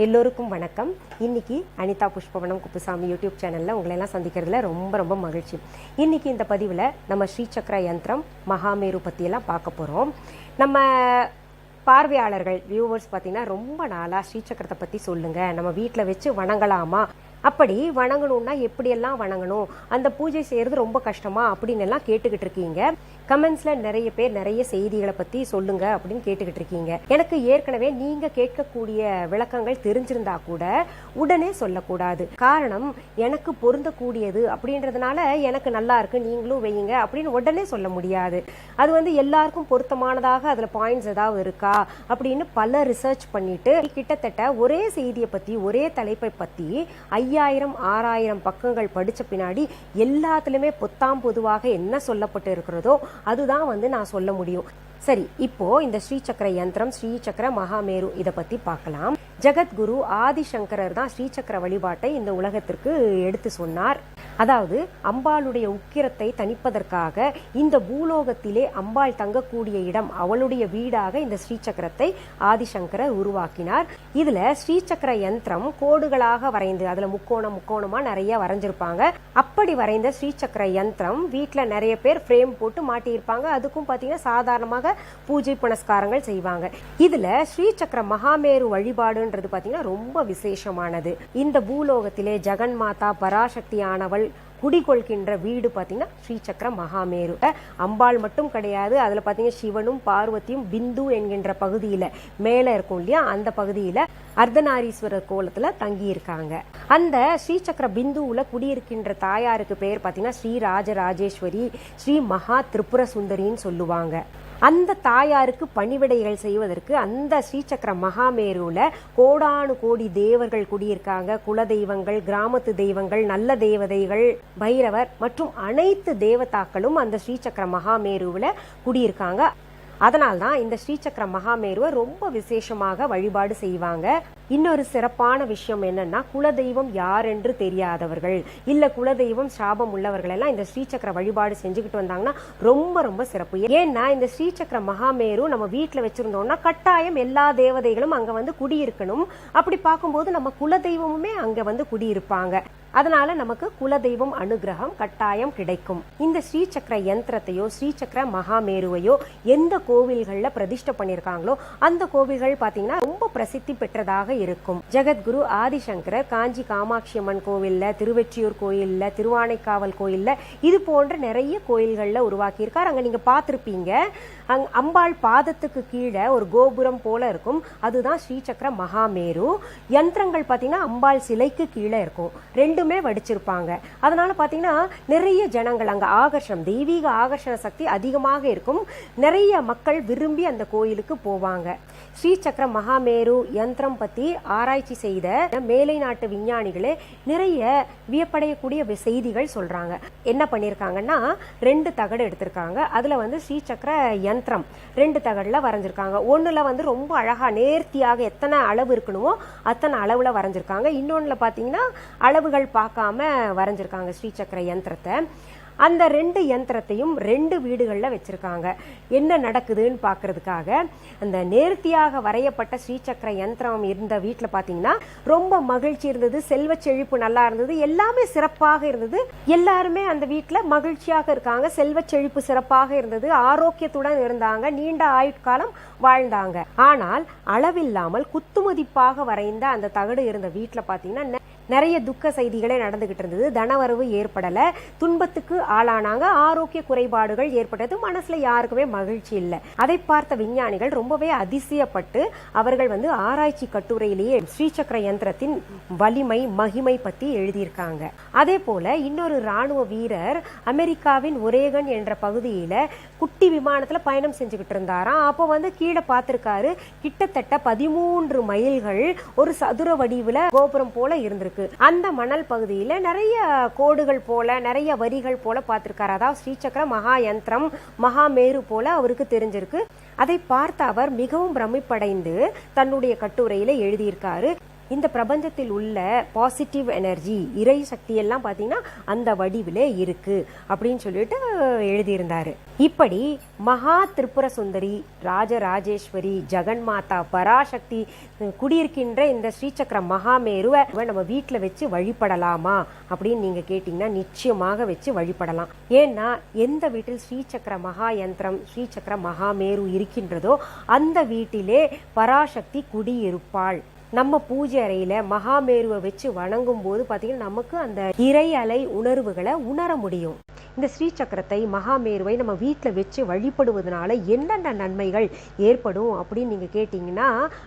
எல்லோருக்கும் வணக்கம். இன்னைக்கு அனிதா புஷ்பவனம் குப்புசாமி யூடியூப் சேனல்ல உங்களை எல்லாம் சந்திக்கிறதுல ரொம்ப ரொம்ப மகிழ்ச்சி. இன்னைக்கு இந்த பதிவில் நம்ம ஸ்ரீசக்கர யந்திரம் மகாமேரு பற்றியெல்லாம் பார்க்க போகிறோம். நம்ம பார்வையாளர்கள் வியூவர்ஸ் பார்த்தீங்கன்னா ரொம்ப நாளாக ஸ்ரீசக்கரத்தை பற்றி சொல்லுங்கள், நம்ம வீட்டில் வச்சு வணங்கலாமா, அப்படி வணங்கணும்னா எப்படியெல்லாம் வணங்கணும், அந்த பூஜை செய்கிறது ரொம்ப கஷ்டமா அப்படின்னு எல்லாம் கேட்டுக்கிட்டு இருக்கீங்க. கமெண்ட்ஸ்ல நிறைய பேர் நிறைய செய்திகளை பத்தி சொல்லுங்க அப்படின்னு கேட்டுக்கிட்டு இருக்கீங்க. எனக்கு ஏற்கனவே நீங்க கேட்கக்கூடிய விளக்கங்கள் தெரிஞ்சிருந்தா கூட உடனே சொல்லக்கூடாது. காரணம், எனக்கு பொருந்தக்கூடியது அப்படின்றதுனால எனக்கு நல்லா இருக்கு நீங்களும் வையுங்க அப்படின்னு உடனே சொல்ல முடியாது. அது எல்லாருக்கும் பொருத்தமானதாக அதுல பாயிண்ட்ஸ் ஏதாவது இருக்கா அப்படின்னு பல ரிசர்ச் பண்ணிட்டு கிட்டத்தட்ட ஒரே செய்தியை பத்தி ஒரே தலைப்பை பத்தி 5000 6000 பக்கங்கள் படிச்ச பின்னாடி எல்லாத்துலயுமே பொத்தாம் பொதுவாக என்ன சொல்லப்பட்டு இருக்கிறதோ அதுதான் நான் சொல்ல முடியும். சரி, இப்போ இந்த ஸ்ரீசக்கர யந்திரம் ஸ்ரீசக்கர மகாமேரு இதை பத்தி பார்க்கலாம். ஜெகத்குரு ஆதிசங்கரர் தான் ஸ்ரீசக்கர வழிபாட்டை இந்த உலகத்திற்கு எடுத்து சொன்னார். அதாவது அம்பாளுடைய உக்கிரத்தை தணிப்பதற்காக இந்த பூலோகத்திலே அம்பாள் தங்கக்கூடிய இடம் அவளுடைய வீடாக இந்த ஸ்ரீசக்கரத்தை ஆதிசங்கரர் உருவாக்கினார். இதுல ஸ்ரீசக்கர யந்திரம் கோடுகளாக வரைந்து அதுல முக்கோணமா நிறைய வரைஞ்சிருப்பாங்க. அப்படி வரைந்த ஸ்ரீசக்கர யந்திரம் வீட்டுல நிறைய பேர் ஃப்ரேம் போட்டு மாட்டியிருப்பாங்க. அதுக்கும் பாத்தீங்கன்னா சாதாரணமாக பூஜை புனஸ்காரங்கள் செய்வாங்க. இதுல ஸ்ரீசக்கர மகாமேரு வழிபாடுன்றது பாத்தீங்கன்னா ரொம்ப விசேஷமானது. இந்த பூலோகத்திலே ஜெகன் மாதா பராசக்தியானவள் குடிகொள்கின்ற வீடு பாத்தீங்கன்னா ஸ்ரீசக்கர மகாமேரு. அம்பாள் மட்டும் கிடையாது, அதுல பாத்தீங்கன்னா சிவனும் பார்வதியும் பிந்து என்கின்ற பகுதியில மேல இருக்கும் இல்லையா, அந்த பகுதியில அர்த்தநாரீஸ்வரர் கோலத்துல தங்கி இருக்காங்க. அந்த ஸ்ரீசக்கர பிந்துவுல குடியிருக்கின்ற தாயாருக்கு பேர் பாத்தீங்கன்னா ஸ்ரீ ராஜராஜேஸ்வரி, ஸ்ரீ மகா திரிபுர சுந்தரின்னு சொல்லுவாங்க. அந்த தாயாருக்கு பணிவிடைகள் செய்வதற்கு அந்த ஸ்ரீசக்கர மகாமேருல கோடானு கோடி தேவர்கள் குடியிருக்காங்க. குல தெய்வங்கள், கிராமத்து தெய்வங்கள், நல்ல தேவதைகள், பைரவர் மற்றும் அனைத்து தேவதாக்களும் அந்த ஸ்ரீசக்கர மகாமேருவில் குடியிருக்காங்க. அதனால்தான் இந்த ஸ்ரீசக்கர மகாமேருவை ரொம்ப விசேஷமாக வழிபாடு செய்வாங்க. இன்னொரு சிறப்பான விஷயம் என்னன்னா, குலதெய்வம் யார் என்று தெரியாதவர்கள் இல்ல குலதெய்வம் சாபம் உள்ளவர்கள் எல்லாம் இந்த ஸ்ரீசக்கர வழிபாடு செஞ்சுக்கிட்டு வந்தாங்கன்னா ரொம்ப ரொம்ப சிறப்பு. ஏன்னா இந்த ஸ்ரீசக்கர மகாமேரு நம்ம வீட்டுல வச்சிருந்தோம்னா கட்டாயம் எல்லா தேவதைகளும் அங்க குடியிருக்கணும். அப்படி பார்க்கும்போது நம்ம குலதெய்வமுமே அங்க குடியிருப்பாங்க. அதனால நமக்கு குலதெய்வம் அனுகிரகம் கட்டாயம் கிடைக்கும். இந்த ஸ்ரீசக்கர யந்திரத்தையோ ஸ்ரீசக்கர மகாமேருவையோ எந்த கோவில்கள்ல பிரதிஷ்டை பண்ணிருக்காங்களோ அந்த கோவில்கள் பாத்தீங்கன்னா ரொம்ப பிரசித்தி பெற்றதாக இருக்கும். ஜெகத்குரு ஆதிசங்கரர் காஞ்சி காமாட்சி அம்மன் கோவில்ல, திருவெற்றியூர் கோயில்ல, திருவானைக்காவல் கோயில்ல இது போன்ற நிறைய கோயில்கள்ல உருவாக்கி இருக்கார். அங்க நீங்க பாத்திருப்பீங்க, அம்பாள் பாதத்துக்கு கீழே ஒரு கோபுரம் போல இருக்கும், அதுதான் ஸ்ரீசக்கர மகாமேரு. யந்திரங்கள் பாத்தீங்கன்னா அம்பாள் சிலைக்கு கீழே இருக்கும், ரெண்டுமே வடிச்சிருப்பாங்க. அதனால பாத்தீங்கன்னா நிறைய ஜனங்கள் அங்க ஆகர்ஷணம், தெய்வீக ஆகர்ஷண சக்தி அதிகமாக இருக்கும். நிறைய மக்கள் விரும்பி அந்த கோயிலுக்கு போவாங்க. ஸ்ரீசக்கர மகாமேரு யந்திரம் பத்தி ஆராய்ச்சி செய்த மேலை நாட்டு விஞ்ஞானிகளே நிறைய வியப்படையக்கூடிய செய்திகள் சொல்றாங்க. என்ன பண்ணிருக்காங்கன்னா, 2 தகடு எடுத்திருக்காங்க. அதுல ஸ்ரீசக்கர யந்திரம் 2 தகடுல வரைஞ்சிருக்காங்க. ஒண்ணுல ரொம்ப அழகா நேர்த்தியாக எத்தனை அளவு இருக்கணுமோ அத்தனை அளவுல வரைஞ்சிருக்காங்க. இன்னொன்னுல பாத்தீங்கன்னா அளவுகள் பார்க்காம வரைஞ்சிருக்காங்க ஸ்ரீசக்கர யந்திரத்தை. அந்த 2 யந்திரத்தையும் 2 வீடுகள்ல வச்சிருக்காங்க. என்ன நடக்குதுன்னு பாக்குறதுக்காக அந்த நேர்த்தியாக வரையப்பட்ட ஸ்ரீசக்கர யந்திரம் இருந்த வீட்டுல பாத்தீங்கன்னா ரொம்ப மகிழ்ச்சி இருந்தது, செல்வ செழிப்பு நல்லா இருந்தது, எல்லாமே சிறப்பாக இருந்தது. எல்லாருமே அந்த வீட்டுல மகிழ்ச்சியாக இருக்காங்க, செல்வ செழிப்பு சிறப்பாக இருந்தது, ஆரோக்கியத்துடன் இருந்தாங்க, நீண்ட ஆயுட்காலம் வாழ்ந்தாங்க. ஆனால் அளவில்லாமல் குத்துமதிப்பாக வரைந்த அந்த தகடு இருந்த வீட்டுல பாத்தீங்கன்னா நிறைய துக்க செய்திகளே நடந்துகிட்டு இருந்தது. தனவரவு ஏற்படல, துன்பத்துக்கு ஆளானாங்க, ஆரோக்கிய குறைபாடுகள் ஏற்பட்டது, மனசுல யாருக்குமே மகிழ்ச்சி இல்லை. அதை பார்த்த விஞ்ஞானிகள் ரொம்பவே அதிசயப்பட்டு அவர்கள் ஆராய்ச்சி கட்டுரையிலேயே ஸ்ரீசக்கர யந்திரத்தின் வலிமை மகிமை பத்தி எழுதியிருக்காங்க. அதே போல இன்னொரு ராணுவ வீரர் அமெரிக்காவின் ஒரேகன் என்ற பகுதியில குட்டி விமானத்துல பயணம் செஞ்சுக்கிட்டு இருந்தாராம். அப்போ கீழே பார்த்திருக்காரு, கிட்டத்தட்ட 13 மைல்கள் ஒரு சதுர வடிவுல கோபுரம் போல இருந்திருக்கு. அந்த மணல் பகுதியில நிறைய கோடுகள் போல நிறைய வரிகள் போல பார்த்திருக்காரு. அதாவது ஸ்ரீசக்கர மகா யந்திரம் மகாமேரு போல அவருக்கு தெரிஞ்சிருக்கு. அதை பார்த்த அவர் மிகவும் பிரமிப்படைந்து தன்னுடைய கட்டுரையில எழுதியிருக்காரு, இந்த பிரபஞ்சத்தில் உள்ள பாசிட்டிவ் எனர்ஜி, இறை சக்தி எல்லாம் பார்த்தீங்கன்னா அந்த வடிவிலே இருக்கு அப்படின்னு சொல்லிட்டு எழுதியிருந்தாரு. இப்படி மகா திரிபுர சுந்தரி, ராஜராஜேஸ்வரி, ஜெகன்மாதா, பராசக்தி குடியிருக்கின்ற இந்த ஸ்ரீசக்கர மகாமேருவை நம்ம வீட்டில் வச்சு வழிபடலாமா அப்படின்னு நீங்க கேட்டீங்கன்னா நிச்சயமாக வச்சு வழிபடலாம். ஏன்னா எந்த வீட்டில் ஸ்ரீசக்கர மகா யந்திரம், ஸ்ரீசக்கர மகாமேரு இருக்கின்றதோ அந்த வீட்டிலே பராசக்தி குடியிருப்பாள். நம்ம பூஜை அறையில மகாமேருவை வச்சு வணங்கும் போது பாத்தீங்கன்னா நமக்கு அந்த இறை அலை உணர்வுகளை உணர முடியும். இந்த ஸ்ரீசக்கரத்தை, மகாமேருவை நம்ம வீட்டில் வச்சு வழிபடுவதனால என்னென்ன நன்மைகள் ஏற்படும் அப்படின்னு நீங்க கேட்டீங்கன்னா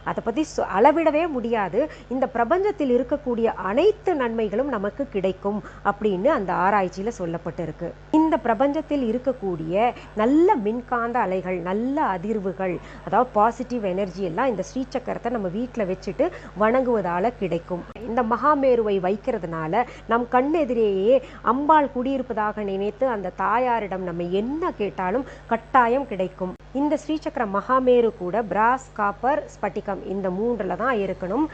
அதை பத்தி அளவிடவே முடியாது. இந்த பிரபஞ்சத்தில் இருக்கக்கூடிய அனைத்து நன்மைகளும் நமக்கு கிடைக்கும் அப்படின்னு அந்த ஆராய்ச்சியில சொல்லப்பட்டிருக்கு. இந்த பிரபஞ்சத்தில் இருக்கக்கூடிய நல்ல மின்காந்த அலைகள், நல்ல அதிர்வுகள், அதாவது பாசிட்டிவ் எனர்ஜி எல்லாம் இந்த ஸ்ரீசக்கரத்தை நம்ம வீட்டில் வச்சுட்டு வணங்குவதால கிடைக்கும். இந்த மகாமேருவை வைக்கிறதுனால நம் கண்ணெதிரேயே அம்பாள் குடியிருப்பதாக நினைத்து அந்த தாயாரிடம் நம்ம என்ன கேட்டாலும் கட்டாயம் கிடைக்கும். இந்த ஸ்ரீசக்கர மகாமேரு கூட பிராஸ், காப்பர், ஸ்பட்டிகம் இந்த மூன்றுல தான் இருக்கணும்.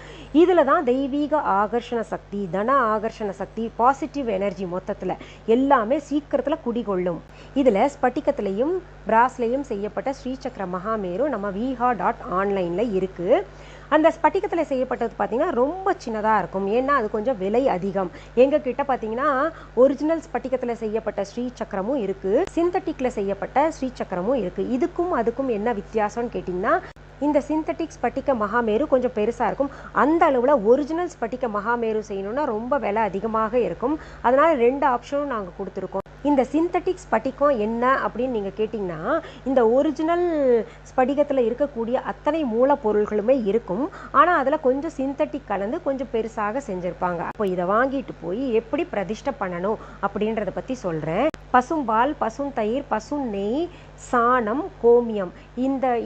இதுல தான் தெய்வீக ஆகர்ஷண சக்தி, தன ஆகர்ஷண சக்தி, பாசிட்டிவ் எனர்ஜி மொத்தத்துல எல்லாமே சீக்கிரத்துல குடிகொள்ளும். இதுல ஸ்பட்டிகத்திலையும் பிராஸ்லையும் செய்யப்பட்ட ஸ்ரீசக்கர மகாமேரு நம்ம viha.online இருக்கு. அந்த ஸ்பட்டிகத்தில் செய்யப்பட்டது பார்த்தீங்கன்னா ரொம்ப சின்னதாக இருக்கும். ஏன்னா அது கொஞ்சம் விலை அதிகம். எங்கள் கிட்ட பார்த்தீங்கன்னா ஒரிஜினல் ஸ்பட்டிகத்தில் செய்யப்பட்ட ஸ்ரீசக்கரமும் இருக்குது, சிந்தட்டிக்கில் செய்யப்பட்ட ஸ்ரீசக்கரமும் இருக்குது. இதுக்கும் அதுக்கும் என்ன வித்தியாசம்னு கேட்டிங்கன்னா, இந்த சிந்தட்டிக் ஸ்பட்டிக மகாமேரு கொஞ்சம் பெருசாக இருக்கும். அந்த அளவில் ஒரிஜினல் ஸ்பட்டிக மகாமேரு செய்யணும்னா ரொம்ப விலை அதிகமாக இருக்கும். அதனால் 2 ஆப்ஷனும் நாங்கள் கொடுத்துருக்கோம். இந்த சிந்தட்டிக் ஸ்பட்டிகம் என்ன அப்படின்னு நீங்கள் கேட்டிங்கன்னா, இந்த ஒரிஜினல் ஸ்படிகத்தில் இருக்கக்கூடிய அத்தனை மூலப்பொருள்களுமே இருக்கும். ஆனால் அதில் கொஞ்சம் சிந்தட்டிக் கலந்து கொஞ்சம் பெருசாக செஞ்சுருப்பாங்க. அப்போ இதை வாங்கிட்டு போய் எப்படி பிரதிஷ்டை பண்ணணும் அப்படின்றத பற்றி சொல்கிறேன். பசும்பால், பசுந்தயிர், பசு நெய், சாணம், கோமியம்,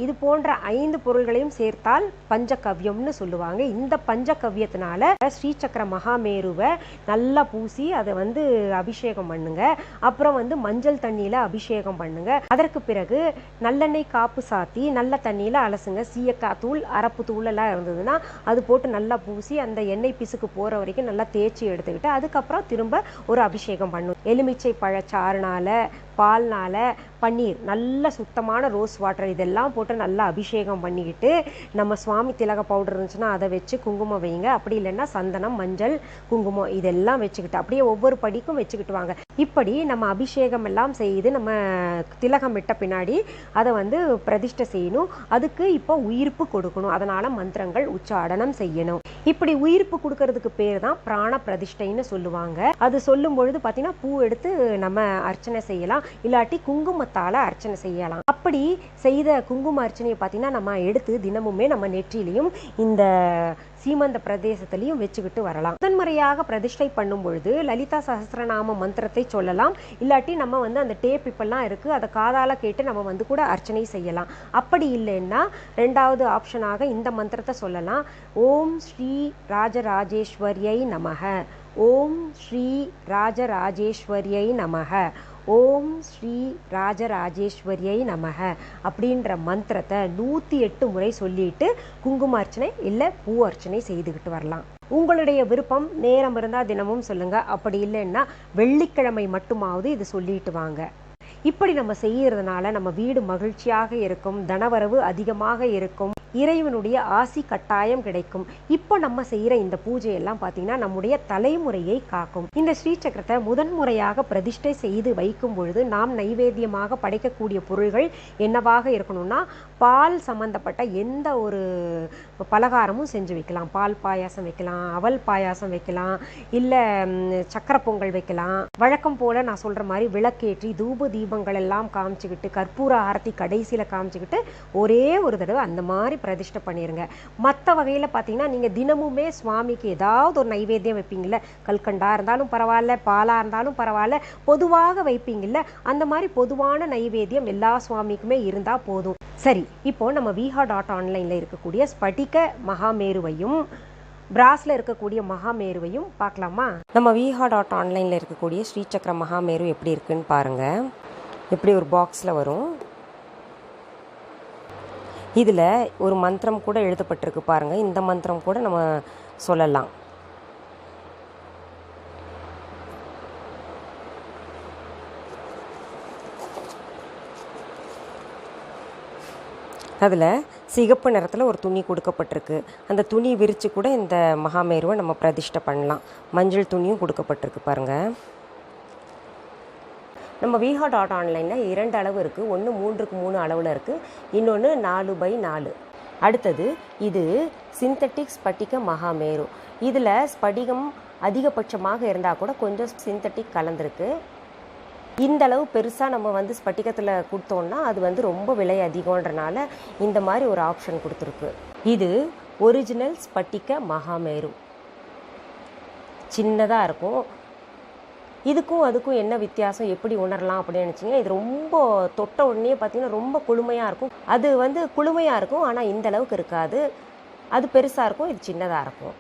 இது போன்ற 5 பொருள்களையும் சேர்த்தால் பஞ்சகவ்யம்னு சொல்லுவாங்க. இந்த பஞ்சகவ்யத்தினால ஸ்ரீசக்கர மகாமேருவை நல்லா பூசி அதை அபிஷேகம் பண்ணுங்க. அப்புறம் மஞ்சள் தண்ணியில அபிஷேகம் பண்ணுங்க. அதற்கு பிறகு நல்லெண்ணெய் காப்பு சாத்தி நல்ல தண்ணியில அலசுங்க. சீயக்காய் தூள், அரப்பு தூள் எல்லாம் இருந்ததுன்னா அது போட்டு நல்லா பூசி அந்த எண்ணெய் பிசுக்கு போற வரைக்கும் நல்லா தேய்ச்சி எடுத்துக்கிட்டு அதுக்கப்புறம் திரும்ப ஒரு அபிஷேகம் பண்ணும். எலுமிச்சை பழச்சாறுனால, பால்னால, பன்னீர், நல்ல சுத்தமான ரோஸ் வாட்டர் இதெல்லாம் போட்டு நல்லா அபிஷேகம் பண்ணிக்கிட்டு நம்ம சுவாமி திலக பவுடர் இருந்துச்சுன்னா அதை வச்சு குங்குமம் வைங்க. அப்படி இல்லைன்னா சந்தனம், மஞ்சள், குங்குமம் இதெல்லாம் வச்சுக்கிட்டு அப்படியே ஒவ்வொரு படிக்கும் வச்சுக்கிட்டு வாங்க. இப்படி நம்ம அபிஷேகம் எல்லாம் செய்து நம்ம திலகம் இட்ட பின்னாடி அதை பிரதிஷ்டை செய்யணும். அதுக்கு இப்போ உயிர்ப்பு கொடுக்கணும். அதனால மந்திரங்கள் உச்சாடனம் செய்யணும். இப்படி உயிர்ப்பு கொடுக்கறதுக்கு பேர் தான் பிராண பிரதிஷ்டைன்னு சொல்லுவாங்க. அது சொல்லும் பொழுது பார்த்தீங்கன்னா பூ எடுத்து நம்ம அர்ச்சனை செய்யலாம், இல்லாட்டி குங்குமத்தால அர்ச்சனை செய்யலாம். அப்படி செய்த குங்கும அர்ச்சனையை பார்த்தீங்கன்னா நம்ம எடுத்து தினமுமே நம்ம நெற்றிலையும் இந்த சீமந்த பிரதேசத்திலையும் வச்சுக்கிட்டு வரலாம். முதன்முறையாக பிரதிஷ்டை பண்ணும் பொழுது லலிதா சஹஸ்ரநாம மந்திரத்தை சொல்லலாம். இல்லாட்டி நம்ம அந்த டேப் இப்பெல்லாம் இருக்கு, அதை காதால கேட்டு நம்ம கூட அர்ச்சனை செய்யலாம். அப்படி இல்லைன்னா 2வது ஆப்ஷனாக இந்த மந்திரத்தை சொல்லலாம். ஓம் ஸ்ரீ ராஜராஜேஸ்வரியை நமக, ஓம் ஸ்ரீ ராஜராஜேஸ்வரியை நமக, ஓம் ஸ்ரீ ராஜராஜேஸ்வரியை நமக அப்படின்ற மந்திரத்தை 108 முறை சொல்லிட்டு குங்கும அர்ச்சனை இல்லை பூ அர்ச்சனை செய்துக்கிட்டு வரலாம். உங்களுடைய விருப்பம், நேரம் இருந்தால் தினமும் சொல்லுங்க. அப்படி இல்லைன்னா வெள்ளிக்கிழமை மட்டுமாவது இது சொல்லிட்டு வாங்க. இப்படி நம்ம செய்யறதுனால நம்ம வீடு மகிழ்ச்சியாக இருக்கும், தனவரவு அதிகமாக இருக்கும், இறைவனுடைய ஆசி கட்டாயம் கிடைக்கும். இப்போ நம்ம செய்யற இந்த பூஜையெல்லாம் பார்த்தீங்கன்னா நம்முடைய தலைமுறையை காக்கும். இந்த ஸ்ரீசக்கரத்தை முதன்முறையாக பிரதிஷ்டை செய்து வைக்கும் பொழுது நாம் நைவேத்தியமாக படைக்கக்கூடிய பொருள்கள் என்னவாக இருக்கணும்னா, பால் சம்பந்தப்பட்ட எந்த ஒரு பலகாரமும் செஞ்சு வைக்கலாம். பால் பாயாசம் வைக்கலாம், அவல் பாயாசம் வைக்கலாம், இல்லை சக்கரை பொங்கல் வைக்கலாம். வழக்கம் போல நான் சொல்ற மாதிரி விளக்கேற்றி தூப தீபங்கள் எல்லாம் காமிச்சுக்கிட்டு கற்பூர ஆரத்தி கடைசியில் காமிச்சுக்கிட்டு ஒரே ஒரு தடவை அந்த மாதிரி பிரதிஷ்டை பண்ணிருங்க. மற்ற வகையில் பார்த்தீங்கன்னா நீங்கள் தினமுமே சுவாமிக்கு ஏதாவது ஒரு நைவேத்தியம் வைப்பீங்கள்ல, கல்கண்டா இருந்தாலும் பரவாயில்ல, பாலா இருந்தாலும் பரவாயில்ல, பொதுவாக வைப்பீங்கள்ல, அந்த மாதிரி பொதுவான நைவேத்தியம் எல்லா சுவாமிக்குமே இருந்தால் போதும். சரி, இப்போ நம்ம viha.online இருக்கக்கூடிய ஸ்படிக மகாமேருவையும் பிராஸ்ல இருக்கக்கூடிய மகாமேருவையும் பார்க்கலாமா? நம்ம viha.online இருக்கக்கூடிய ஸ்ரீசக்கர மகாமேரு எப்படி இருக்குன்னு பாருங்க. எப்படி ஒரு பாக்ஸில் வரும். இதில் ஒரு மந்திரம் கூட எழுதப்பட்டிருக்கு பாருங்கள். இந்த மந்திரம் கூட நம்ம சொல்லலாம். அதில் சிகப்பு நிறத்தில் ஒரு துணி கொடுக்கப்பட்டிருக்கு. அந்த துணி விரித்து கூட இந்த மகாமேருவை நம்ம பிரதிஷ்டை பண்ணலாம். மஞ்சள் துணியும் கொடுக்கப்பட்டிருக்கு பாருங்கள். நம்ம viha.online 2 அளவு இருக்குது. ஒன்று 3x3 அளவில் இருக்குது, இன்னொன்று 4x4. அடுத்தது இது சிந்தட்டிக் ஸ்பட்டிக மகாமேரு. இதில் ஸ்படிகம் அதிகபட்சமாக இருந்தால் கூட கொஞ்சம் சிந்தட்டிக் கலந்துருக்கு. இந்த அளவு பெருசாக நம்ம ஸ்பட்டிகத்தில் கொடுத்தோன்னா அது ரொம்ப விலை அதிகன்றனால இந்த மாதிரி ஒரு ஆப்ஷன் கொடுத்துருக்கு. இது ஒரிஜினல் ஸ்பட்டிக மகாமேரு. சின்னதாக இருக்கும். இதுக்கும் அதுக்கும் என்ன வித்தியாசம், எப்படி உணரலாம் அப்படின்னு நினச்சிங்க, இது ரொம்ப தொட்ட உடனே பார்த்தீங்கன்னா ரொம்ப குளுமையாக இருக்கும். அது குளுமையாக இருக்கும், ஆனால் இந்த அளவுக்கு இருக்காது. அது பெருசாக இருக்கும், இது சின்னதாக இருக்கும்.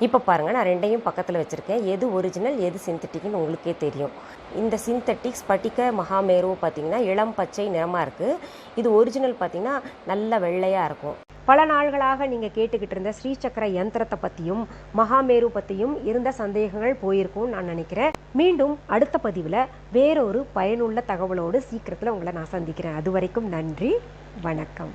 இப்போ பாருங்கள், நான் ரெண்டையும் பக்கத்தில் வச்சுருக்கேன். எது ஒரிஜினல் எது சிந்தட்டிக்னு உங்களுக்கே தெரியும். இந்த சிந்தட்டிக் ஸ்பட்டிக மகாமேரு பார்த்திங்கன்னா இளம் பச்சை நிறமாக இருக்குது. இது ஒரிஜினல் பார்த்திங்கன்னா நல்ல வெள்ளையாக இருக்கும். பல நாள்களாக நீங்கள் கேட்டுக்கிட்டு இருந்த ஸ்ரீசக்கர யந்திரத்தை பற்றியும் மகாமேரு பற்றியும் இருந்த சந்தேகங்கள் போயிருக்கும்னு நான் நினைக்கிறேன். மீண்டும் அடுத்த பதிவில் வேறொரு பயனுள்ள தகவலோடு சீக்கிரத்தில் உங்களை நான் சந்திக்கிறேன். அது வரைக்கும் நன்றி, வணக்கம்.